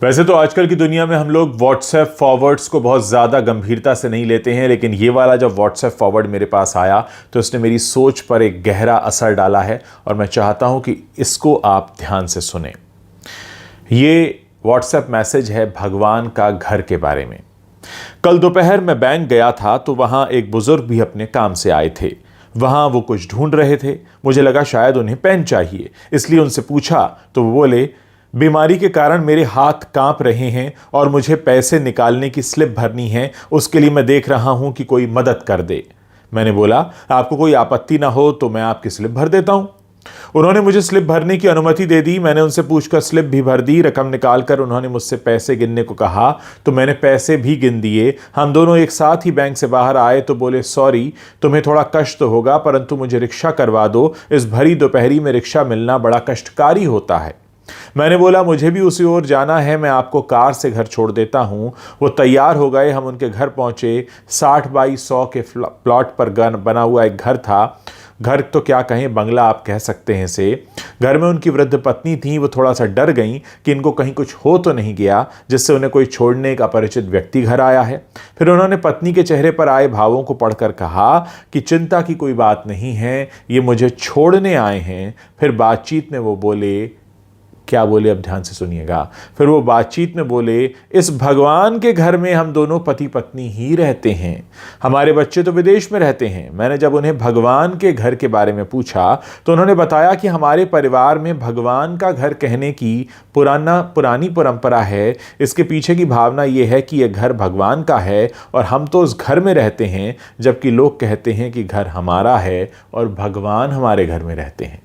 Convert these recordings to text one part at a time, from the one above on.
वैसे तो आजकल की दुनिया में हम लोग व्हाट्सएप फॉरवर्ड्स को बहुत ज़्यादा गंभीरता से नहीं लेते हैं, लेकिन ये वाला जब व्हाट्सएप फॉरवर्ड मेरे पास आया तो इसने मेरी सोच पर एक गहरा असर डाला है और मैं चाहता हूं कि इसको आप ध्यान से सुने। ये व्हाट्सएप मैसेज है भगवान का घर के बारे में। कल दोपहर मैं बैंक गया था तो वहां एक बुजुर्ग भी अपने काम से आए थे। वहां वो कुछ ढूंढ रहे थे। मुझे लगा शायद उन्हें पेन चाहिए, इसलिए उनसे पूछा तो वो बोले, बीमारी के कारण मेरे हाथ कांप रहे हैं और मुझे पैसे निकालने की स्लिप भरनी है, उसके लिए मैं देख रहा हूं कि कोई मदद कर दे। मैंने बोला, आपको कोई आपत्ति ना हो तो मैं आपकी स्लिप भर देता हूं। उन्होंने मुझे स्लिप भरने की अनुमति दे दी। मैंने उनसे पूछकर स्लिप भी भर दी। रकम निकालकर उन्होंने मुझसे पैसे गिनने को कहा तो मैंने पैसे भी गिन दिए। हम दोनों एक साथ ही बैंक से बाहर आए तो बोले, सॉरी, तुम्हें थोड़ा कष्ट तो होगा, परंतु मुझे रिक्शा करवा दो। इस भरी दोपहरी में रिक्शा मिलना बड़ा कष्टकारी होता है। मैंने बोला, मुझे भी उसी ओर जाना है, मैं आपको कार से घर छोड़ देता हूं। वो तैयार हो गए। हम उनके घर पहुंचे। 60 बाई 100 के प्लॉट पर बना हुआ एक घर था। घर तो क्या कहें, बंगला आप कह सकते हैं इसे। घर में उनकी वृद्ध पत्नी थी। वो थोड़ा सा डर गई कि इनको कहीं कुछ हो तो नहीं गया, जिससे उन्हें कोई छोड़ने एक अपरिचित व्यक्ति घर आया है। फिर उन्होंने पत्नी के चेहरे पर आए भावों को पढ़कर कहा कि चिंता की कोई बात नहीं है, ये मुझे छोड़ने आए हैं। फिर बातचीत में वो बोले, क्या बोले अब ध्यान से सुनिएगा। फिर वो बातचीत में बोले, इस भगवान के घर में हम दोनों पति पत्नी ही रहते हैं, हमारे बच्चे तो विदेश में रहते हैं। मैंने जब उन्हें भगवान के घर के बारे में पूछा तो उन्होंने बताया कि हमारे परिवार में भगवान का घर कहने की पुरानी परंपरा है। इसके पीछे की भावना ये है कि यह घर भगवान का है और हम तो उस घर में रहते हैं, जबकि लोग कहते हैं कि घर हमारा है और भगवान हमारे घर में रहते हैं।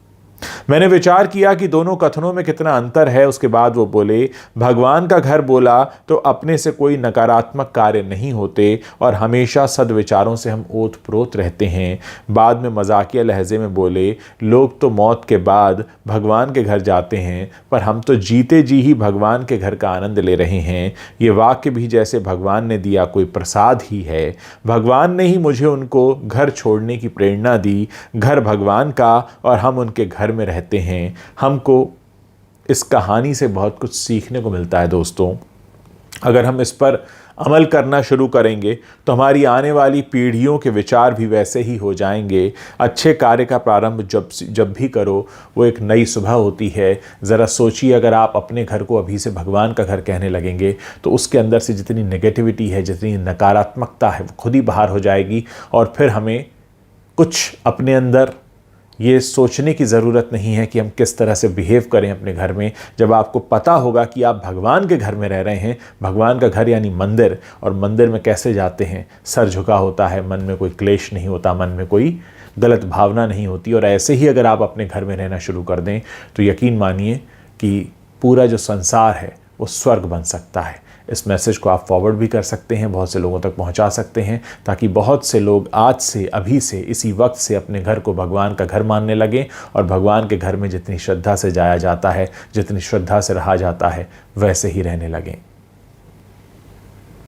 मैंने विचार किया कि दोनों कथनों में कितना अंतर है। उसके बाद वो बोले, भगवान का घर बोला तो अपने से कोई नकारात्मक कार्य नहीं होते और हमेशा सद्विचारों से हम ओतप्रोत रहते हैं। बाद में मजाकिया लहजे में बोले, लोग तो मौत के बाद भगवान के घर जाते हैं, पर हम तो जीते जी ही भगवान के घर का आनंद ले रहे हैं। ये वाक्य भी जैसे भगवान ने दिया कोई प्रसाद ही है। भगवान ने ही मुझे उनको घर छोड़ने की प्रेरणा दी। घर भगवान का और हम उनके घर में रहते हैं। हमको इस कहानी से बहुत कुछ सीखने को मिलता है दोस्तों। अगर हम इस पर अमल करना शुरू करेंगे तो हमारी आने वाली पीढ़ियों के विचार भी वैसे ही हो जाएंगे। अच्छे कार्य का प्रारंभ जब भी करो वो एक नई सुबह होती है। ज़रा सोचिए, अगर आप अपने घर को अभी से भगवान का घर कहने लगेंगे तो उसके अंदर से जितनी नेगेटिविटी है, जितनी नकारात्मकता है, वो खुद ही बाहर हो जाएगी और फिर हमें कुछ अपने अंदर ये सोचने की ज़रूरत नहीं है कि हम किस तरह से बिहेव करें अपने घर में। जब आपको पता होगा कि आप भगवान के घर में रह रहे हैं, भगवान का घर यानी मंदिर, और मंदिर में कैसे जाते हैं, सर झुका होता है, मन में कोई क्लेश नहीं होता, मन में कोई गलत भावना नहीं होती। और ऐसे ही अगर आप अपने घर में रहना शुरू कर दें तो यकीन मानिए कि पूरा जो संसार है वो स्वर्ग बन सकता है। इस मैसेज को आप फॉरवर्ड भी कर सकते हैं, बहुत से लोगों तक पहुंचा सकते हैं, ताकि बहुत से लोग आज से, अभी से, इसी वक्त से अपने घर को भगवान का घर मानने लगें और भगवान के घर में जितनी श्रद्धा से जाया जाता है, जितनी श्रद्धा से रहा जाता है, वैसे ही रहने लगें।